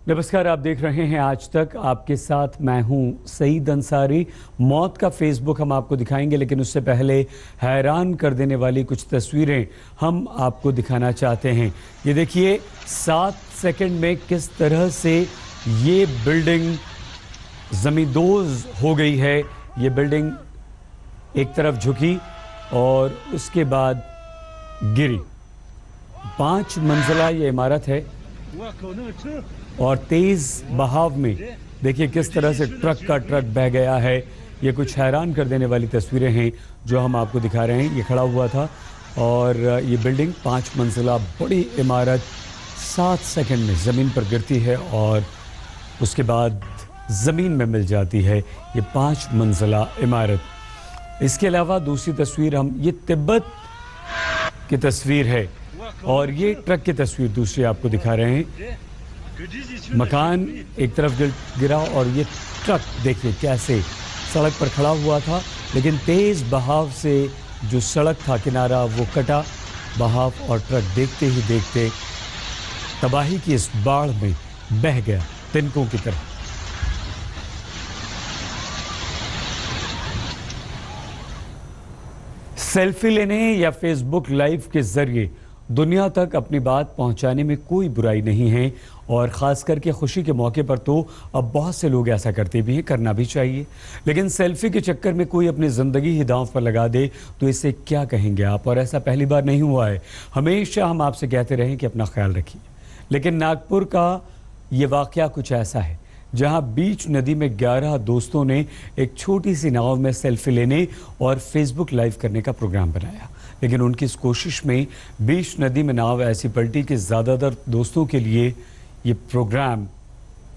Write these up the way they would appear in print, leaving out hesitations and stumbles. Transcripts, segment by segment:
नमस्कार, आप देख रहे हैं आज तक। आपके साथ मैं हूं सईद अंसारी। मौत का फेसबुक हम आपको दिखाएंगे, लेकिन उससे पहले हैरान कर देने वाली कुछ तस्वीरें हम आपको दिखाना चाहते हैं। ये देखिए, 7 सेकंड में किस तरह से ये बिल्डिंग ज़मींदोज़ हो गई है। ये बिल्डिंग एक तरफ झुकी और उसके बाद गिरी। 5 मंजिला ये इमारत है और तेज बहाव में देखिए किस तरह से ट्रक का ट्रक बह गया है। ये कुछ हैरान कर देने वाली तस्वीरें हैं जो हम आपको दिखा रहे हैं। ये खड़ा हुआ था और ये बिल्डिंग 5 मंजिला बड़ी इमारत 7 सेकंड में ज़मीन पर गिरती है और उसके बाद ज़मीन में मिल जाती है ये 5 मंजिला इमारत। इसके अलावा दूसरी तस्वीर ये तिब्बत की तस्वीर है और ये ट्रक की तस्वीर दूसरी आपको दिखा रहे हैं। मकान एक तरफ गिरा और ये ट्रक देखिए कैसे सड़क पर खड़ा हुआ था, लेकिन तेज बहाव से जो सड़क था किनारा वो कटा। बहाव और ट्रक देखते ही देखते तबाही की इस बाढ़ में बह गया तिनकों की तरह। सेल्फी लेने या फेसबुक लाइव के जरिए दुनिया तक अपनी बात पहुंचाने में कोई बुराई नहीं है और ख़ास करके खुशी के मौके पर तो अब बहुत से लोग ऐसा करते भी हैं, करना भी चाहिए। लेकिन सेल्फी के चक्कर में कोई अपनी ज़िंदगी ही दांव पर लगा दे तो इसे क्या कहेंगे आप। और ऐसा पहली बार नहीं हुआ है, हमेशा हम आपसे कहते रहे कि अपना ख्याल रखिए। लेकिन नागपुर का ये वाक़या कुछ ऐसा है जहां बीच नदी में 11 दोस्तों ने एक छोटी सी नाव में सेल्फी लेने और फेसबुक लाइव करने का प्रोग्राम बनाया। लेकिन उनकी इस कोशिश में बीच नदी में नाव ऐसी पलटी कि ज़्यादातर दोस्तों के लिए ये प्रोग्राम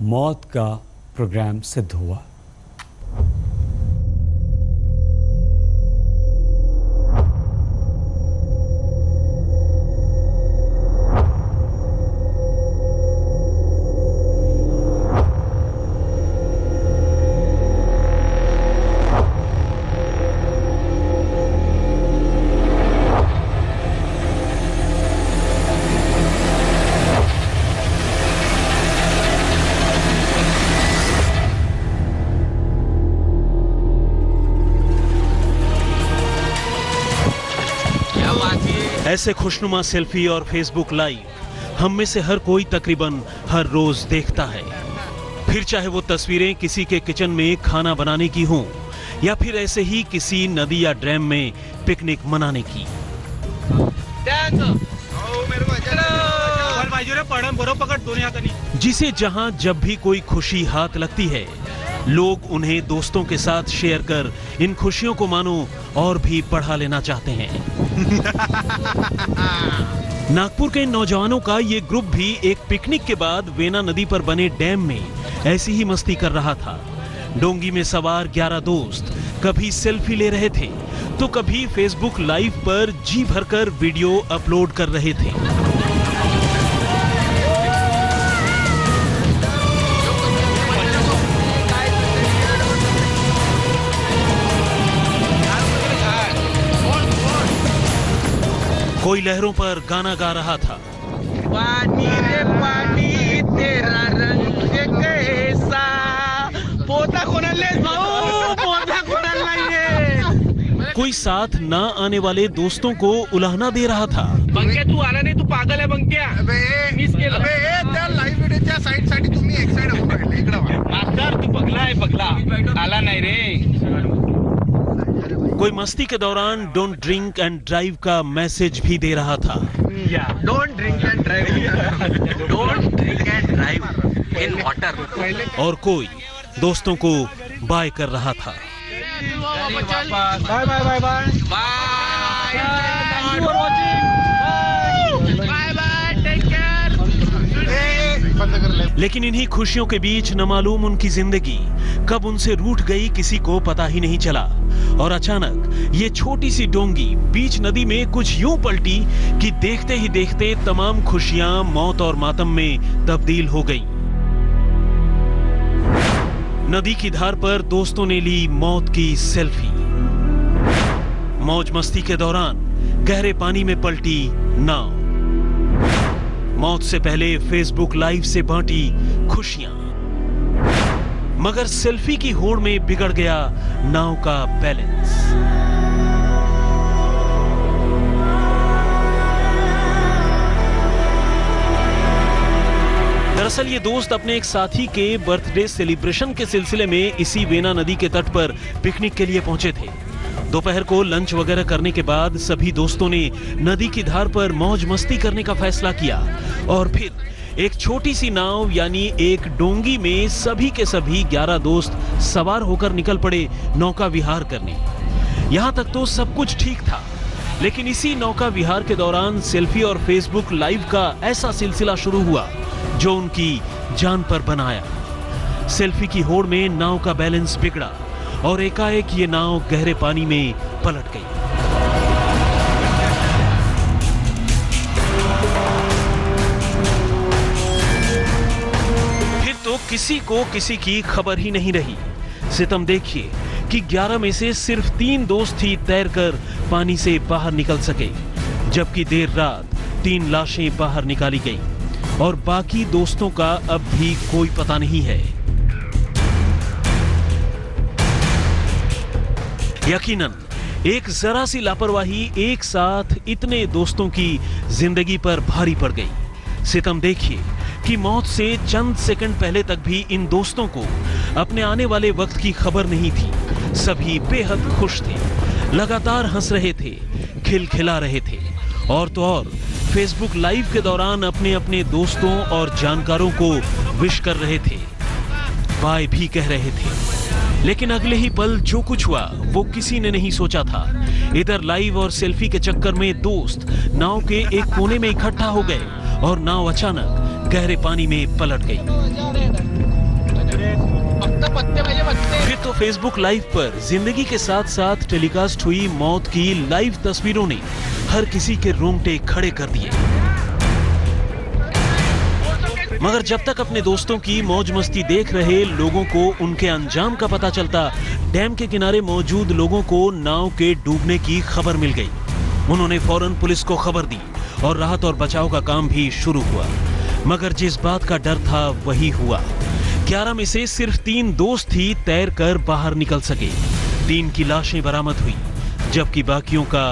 मौत का प्रोग्राम सिद्ध हुआ। ऐसे खुशनुमा सेल्फी और फेसबुक लाइव हम में से हर कोई तकरीबन हर रोज देखता है। फिर चाहे वो तस्वीरें किसी के किचन में खाना बनाने की हों या फिर ऐसे ही किसी नदी या डैम में पिकनिक मनाने की। जिसे जहां जब भी कोई खुशी हाथ लगती है, लोग उन्हें दोस्तों के साथ शेयर कर इन खुशियों को मानो और भी बढ़ा लेना चाहते हैं। नागपुर के नौजवानों का ये ग्रुप भी एक पिकनिक के बाद वेना नदी पर बने डैम में ऐसी ही मस्ती कर रहा था। डोंगी में सवार 11 दोस्त कभी सेल्फी ले रहे थे तो कभी फेसबुक लाइव पर जी भरकर वीडियो अपलोड कर रहे थे। कोई लहरों पर गाना गा रहा था। पानी रे पानी तेरा रंग कैसा, पोता कोणाला पोता कोणाला ये। कोई साथ ना आने वाले दोस्तों को उलाहना दे रहा था। बंक्या तू आला नाही, तू पागल आहे बंक्या। मिस केलं त्या लाईव्ह व्हिडिओच्या साइड साठी तुम्ही एक साइड होऊन राहिले। इकडे वा मास्टर, तू पगला आहे, पगला आला नाही रे। कोई मस्ती के दौरान डोंट ड्रिंक एंड ड्राइव का मैसेज भी दे रहा था। Don't drink and drive, don't drink and drive in water. और कोई दोस्तों को बाय कर रहा था। बाय बाय बाय बाय लेकिन इन्हीं खुशियों के बीच न मालूम उनकी जिंदगी कब उनसे रूठ गई किसी को पता ही नहीं चला। और अचानक ये छोटी सी डोंगी बीच नदी में कुछ यूं पलटी कि देखते ही देखते तमाम खुशियां मौत और मातम में तब्दील हो गईं। नदी की धार पर दोस्तों ने ली मौत की सेल्फी। मौज मस्ती के दौरान गहरे पानी में पलटी नाव। मौत से पहले फेसबुक लाइव से बांटी खुशियां, मगर सेल्फी की होड़ में बिगड़ गया नाव का बैलेंस। दरअसल ये दोस्त अपने एक साथी के बर्थडे सेलिब्रेशन के सिलसिले में इसी वेना नदी के तट पर पिकनिक के लिए पहुंचे थे। दोपहर को लंच वगैरह करने के बाद सभी दोस्तों ने नदी की धार पर मौज मस्ती करने का फैसला किया और फिर एक छोटी सी नाव यानी एक डोंगी में सभी के सभी 11 दोस्त सवार होकर निकल पड़े नौका विहार करने। यहां तक तो सब कुछ ठीक था, लेकिन इसी नौका विहार के दौरान सेल्फी और फेसबुक लाइव का ऐसा सिलसिला शुरू हुआ जो उनकी जान पर बनाया। सेल्फी की होड़ में नाव का बैलेंस बिगड़ा और एकाएक ये नाव गहरे पानी में पलट गई। फिर तो किसी को किसी की खबर ही नहीं रही। सितम देखिए कि 11 में से सिर्फ 3 दोस्त ही तैरकर पानी से बाहर निकल सके, जबकि देर रात 3 लाशें बाहर निकाली गई और बाकी दोस्तों का अब भी कोई पता नहीं है। यकीनन एक जरा सी लापरवाही एक साथ इतने दोस्तों की जिंदगी पर भारी पड़ गई। सितम देखिए कि मौत से चंद सेकंड पहले तक भी इन दोस्तों को अपने आने वाले वक्त की खबर नहीं थी। सभी बेहद खुश थे, लगातार हंस रहे थे, खिलखिला रहे थे और तो और फेसबुक लाइव के दौरान अपने अपने दोस्तों और जानकारों को विश कर रहे थे, बाय भी कह रहे थे। लेकिन अगले ही पल जो कुछ हुआ वो किसी ने नहीं सोचा था। इधर लाइव और सेल्फी के चक्कर में दोस्त नाव के एक कोने में इकट्ठा हो गए और नाव अचानक गहरे पानी में पलट गई। फिर तो फेसबुक लाइव पर जिंदगी के साथ साथ टेलीकास्ट हुई मौत की लाइव तस्वीरों ने हर किसी के रोंगटे खड़े कर दिए। मगर जब तक अपने दोस्तों की मौज मस्ती देख रहे लोगों को उनके अंजाम का पता चलता, डैम के किनारे मौजूद लोगों को नाव के डूबने की खबर मिल गई। उन्होंने फौरन पुलिस को खबर दी और राहत और बचाव का काम भी शुरू हुआ। मगर जिस बात का डर था वही हुआ। 11 में से सिर्फ 3 दोस्त ही तैरकर बाहर निकल सके। 3 की लाशें बरामद हुई, जबकि बाकियों का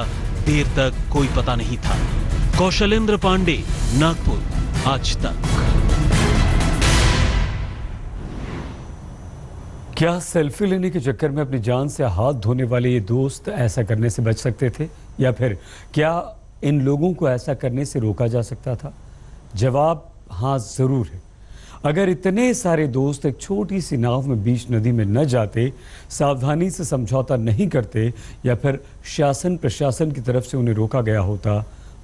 देर तक कोई पता नहीं था। कौशलेंद्र पांडे, नागपुर, आज तक। क्या सेल्फी लेने के चक्कर में अपनी जान से हाथ धोने वाले ये दोस्त ऐसा करने से बच सकते थे, या फिर क्या इन लोगों को ऐसा करने से रोका जा सकता था? जवाब हाँ जरूर है। अगर इतने सारे दोस्त एक छोटी सी नाव में बीच नदी में न जाते, सावधानी से समझौता नहीं करते, या फिर शासन प्रशासन की तरफ से उन्हें रोका गया होता,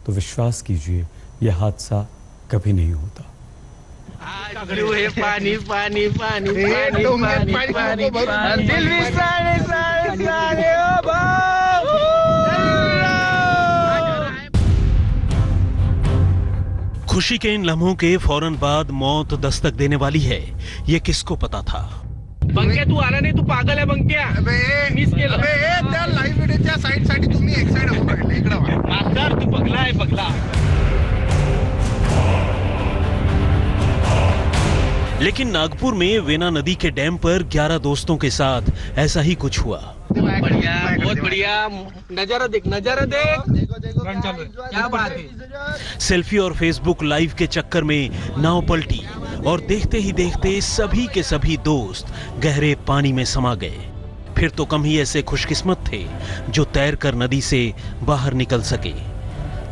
तो विश्वास कीजिए यह हादसा कभी नहीं होता। पानी पानी पानी पानी पानी पानी दिल भी सारे सारे सारे ओ बाबू। खुशी के इन लम्हों के फौरन बाद मौत दस्तक देने वाली है, ये किसको पता था? बंक्या तू आला नाही, तू पागल आहे बंक्या। मिस केलं त्या लाईव्ह व्हिडिओच्या साइड साठी तुम्ही एक साइड होऊन राहिले, इकडे वा मास्टर, तू पगला आहे पगला। लेकिन नागपुर में वेना नदी के डैम पर 11 दोस्तों के साथ ऐसा ही कुछ हुआ। बढ़िया, बहुत बढ़िया, नजारा देख, नजारा देख, क्या बात है। सेल्फी और फेसबुक लाइव के चक्कर में नाव पलटी और देखते ही देखते सभी के सभी दोस्त गहरे पानी में समा गए। फिर तो कम ही ऐसे खुशकिस्मत थे जो तैरकर नदी से बाहर निकल सके,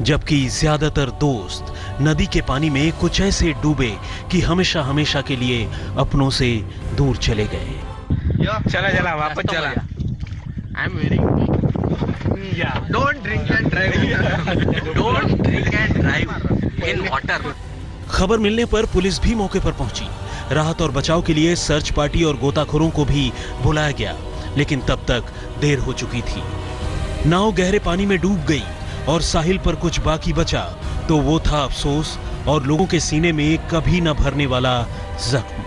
जबकि ज्यादातर दोस्त नदी के पानी में कुछ ऐसे डूबे कि हमेशा हमेशा के लिए अपनों से दूर चले गए। चला चला वापस चला। I am very don't drink and drive, don't drink and drive in water. खबर मिलने पर पुलिस भी मौके पर पहुंची। राहत और बचाव के लिए सर्च पार्टी और गोताखोरों को भी बुलाया गया, लेकिन तब तक देर हो चुकी थी। नाव गहरे पानी में डूब गई और साहिल पर कुछ बाकी बचा तो वो था अफसोस और लोगों के सीने में कभी न भरने वाला जख्म।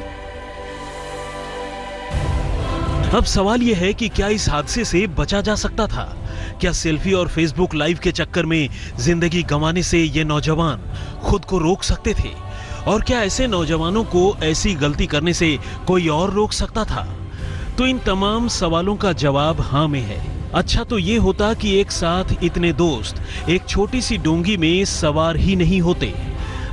अब सवाल यह है कि क्या इस हादसे से बचा जा सकता था? क्या सेल्फी और फेसबुक लाइव के चक्कर में जिंदगी गंवाने से ये नौजवान खुद को रोक सकते थे? और क्या ऐसे नौजवानों को ऐसी गलती करने से कोई और रोक सकता था? तो इन तमाम सवालों का जवाब हाँ में है। अच्छा तो ये होता कि एक साथ इतने दोस्त एक छोटी सी डोंगी में सवार ही नहीं होते।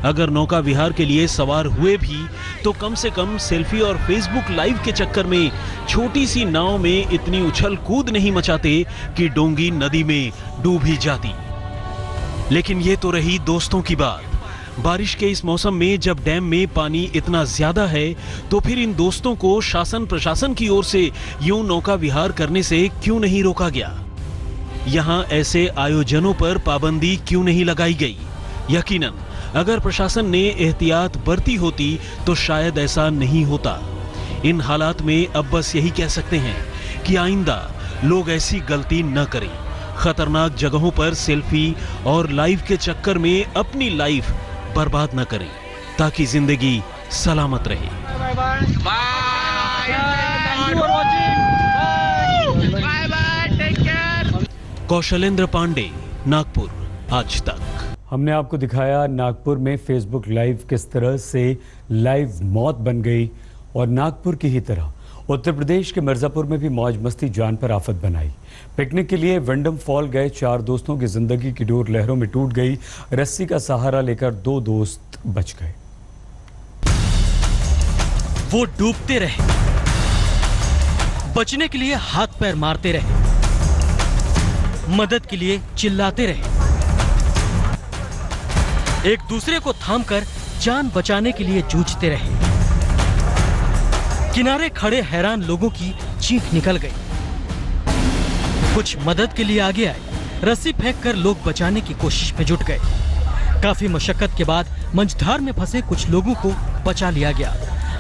अगर नौका विहार के लिए सवार हुए भी तो कम से कम सेल्फी और फेसबुक लाइव के चक्कर में छोटी सी नाव में इतनी उछल कूद नहीं मचाते कि डोंगी नदी में डूब ही जाती। लेकिन ये तो रही दोस्तों की बात। बारिश के इस मौसम में जब डैम में पानी इतना ज्यादा है तो फिर इन दोस्तों को शासन प्रशासन की ओर से यूं नौका विहार करने से क्यों नहीं रोका गया? यहाँ ऐसे आयोजनों पर पाबंदी क्यों नहीं लगाई गई? यकीनन अगर प्रशासन ने एहतियात बरती होती तो शायद ऐसा नहीं होता। इन हालात में अब बस यही कह सकते हैं कि आइंदा लोग ऐसी गलती न करें। खतरनाक जगहों पर सेल्फी और लाइव के चक्कर में अपनी लाइफ बर्बाद न करें ताकि जिंदगी सलामत रहे। कौशलेंद्र पांडे, नागपुर, आज तक। हमने आपको दिखाया नागपुर में फेसबुक लाइव किस तरह से लाइव मौत बन गई और नागपुर की ही तरह उत्तर प्रदेश के मिर्जापुर में भी मौज मस्ती जान पर आफत बनाई। पिकनिक के लिए विंडम फॉल गए 4 दोस्तों की जिंदगी की डोर लहरों में टूट गई। रस्सी का सहारा लेकर 2 दोस्त बच गए। वो डूबते रहे, बचने के लिए हाथ पैर मारते रहे, मदद के लिए चिल्लाते रहे, एक दूसरे को थामकर जान बचाने के लिए जूझते रहे। किनारे खड़े हैरान लोगों की चीख निकल गई। कुछ मदद के लिए आगे आए, रस्सी फेंककर लोग बचाने की कोशिश में जुट गए। काफी मशक्कत के बाद मंझधार में फंसे कुछ लोगों को बचा लिया गया,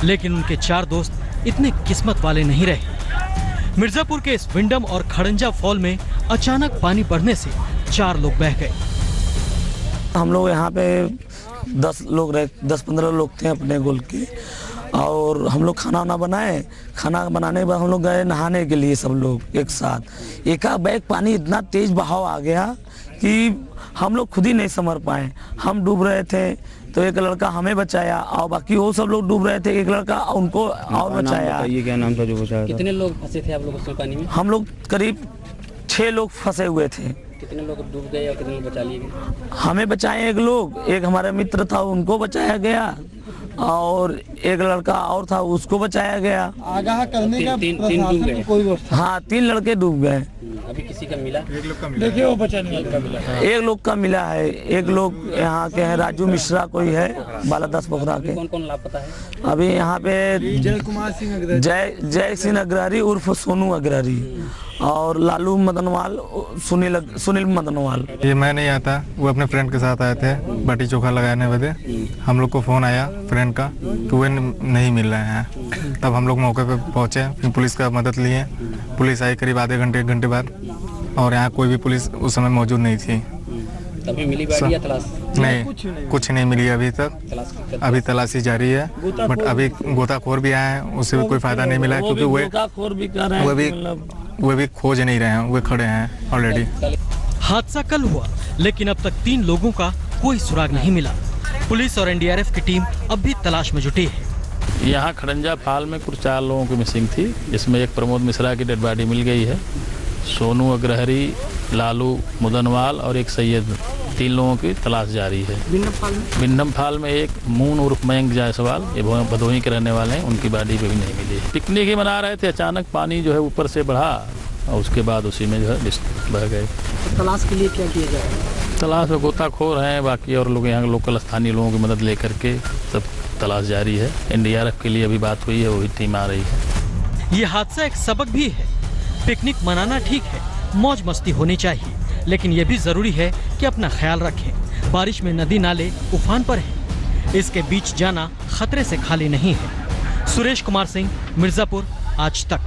लेकिन उनके 4 दोस्त इतने किस्मत वाले नहीं रहे। मिर्जापुर के इस विंडम और खड़ंजा फॉल में अचानक पानी बढ़ने से 4 लोग बह गए। हम लोग यहाँ पे 10-15 लोग थे अपने गोल के, और हम लोग खाना वाना बनाए। खाना बनाने के बाद हम लोग गए नहाने के लिए, सब लोग एक साथ। एका बैग पानी इतना तेज बहाव आ गया कि हम लोग खुद ही नहीं संभल पाए। हम डूब रहे थे तो एक लड़का हमें बचाया और बाकी वो सब लोग डूब रहे थे, एक लड़का उनको और बचाया। ये क्या नाम था जो बचाया? कितने लोग फंसे थे आप लोग उसमें पानी में? हम लोग करीब 6 लोग फंसे हुए थे। कितने लोग डूब गए और कितने लोग बचा लिए गए? हमें बचाए एक लोग, एक हमारा मित्र था उनको बचाया गया, और एक लड़का और था उसको बचाया गया। आगाह करने का तीन डूब गए। कोई व्यवस्था? हाँ, 3 लड़के डूब गए। अभी किसी का मिला? देखिए वो बचा नहीं। एक लोग का मिला है। एक लोग यहाँ के हैं, राजू मिश्रा कोई है, बालादास पोखरा के। कौन कौन लापता है अभी यहाँ पे? जय कुमार सिंह अग्रवाल, जय सिंह अग्रवाल उर्फ सोनू अग्रवाल, और लालू मदनवाल, सुनील मदनवाल। ये मैं नहीं आता, वो अपने फ्रेंड के साथ आए थे बाटी चोखा लगाने वाले। हम लोग को फोन आया फ्रेंड का कि वे नहीं मिल रहे हैं। तब हम लोग मौके पे पहुंचे, फिर पुलिस का मदद लिए। पुलिस आई करीब आधे घंटे 1 घंटे बाद, और यहाँ कोई भी पुलिस उस समय मौजूद नहीं थी। तभी मिली बाड़ी या तलाश? नहीं, कुछ नहीं मिली अभी तक। अभी तलाशी जारी है, बट अभी गोताखोर भी आए हैं, उससे भी कोई फायदा नहीं मिला, क्योंकि वे भी खोज नहीं रहे हैं, वे खड़े हैं ऑलरेडी। हादसा कल हुआ, लेकिन अब तक 3 लोगों का कोई सुराग नहीं मिला। पुलिस और एनडीआरएफ की टीम अब भी तलाश में जुटी है। यहाँ खड़ंजा फाल में कुछ 4 लोगों की मिसिंग थी, जिसमें एक प्रमोद मिश्रा की डेड बॉडी मिल गई है। सोनू अग्रहरी, लालू मुदनवाल और एक सैयद, 3 लोगों की तलाश जारी है। विंडम फाल में एक मून उर्फ मयंक जायसवाल, ये भदोही के रहने वाले हैं, उनकी बॉडी भी नहीं मिली। पिकनिक ही मना रहे थे, अचानक पानी जो है ऊपर से बढ़ा और उसके बाद उसी में जो है बह गए। तलाश के लिए क्या किया जाए? तलाश में गोताखोर हैं, बाकी और लोग यहाँ लोकल स्थानीय लोगों की मदद लेकर के सब तलाश जारी है। एनडीआरएफ के लिए अभी बात हुई है, वही टीम आ रही है। ये हादसा एक सबक भी है। पिकनिक मनाना ठीक है, मौज मस्ती होनी चाहिए, लेकिन ये भी जरूरी है कि अपना ख्याल रखें। बारिश में नदी नाले उफान पर है, इसके बीच जाना खतरे से खाली नहीं है। सुरेश कुमार सिंह, मिर्जापुर, आज तक।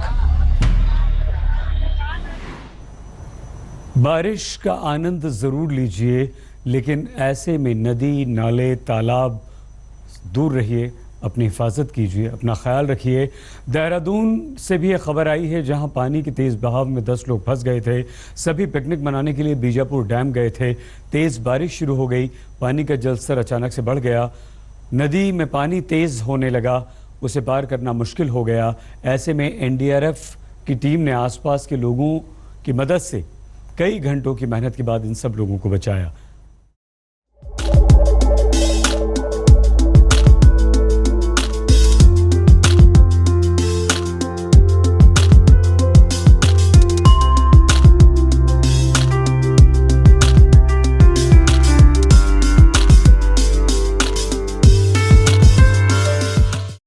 बारिश का आनंद जरूर लीजिए, लेकिन ऐसे में नदी नाले तालाब दूर रहिए, अपनी हिफाजत कीजिए, अपना ख्याल रखिए। देहरादून से भी एक खबर आई है जहां पानी के तेज़ बहाव में 10 लोग फंस गए थे। सभी पिकनिक मनाने के लिए बीजापुर डैम गए थे। तेज़ बारिश शुरू हो गई, पानी का जलस्तर अचानक से बढ़ गया, नदी में पानी तेज़ होने लगा, उसे पार करना मुश्किल हो गया। ऐसे में एनडीआरएफ की टीम ने आसपास के लोगों की मदद से कई घंटों की मेहनत के बाद इन सब लोगों को बचाया।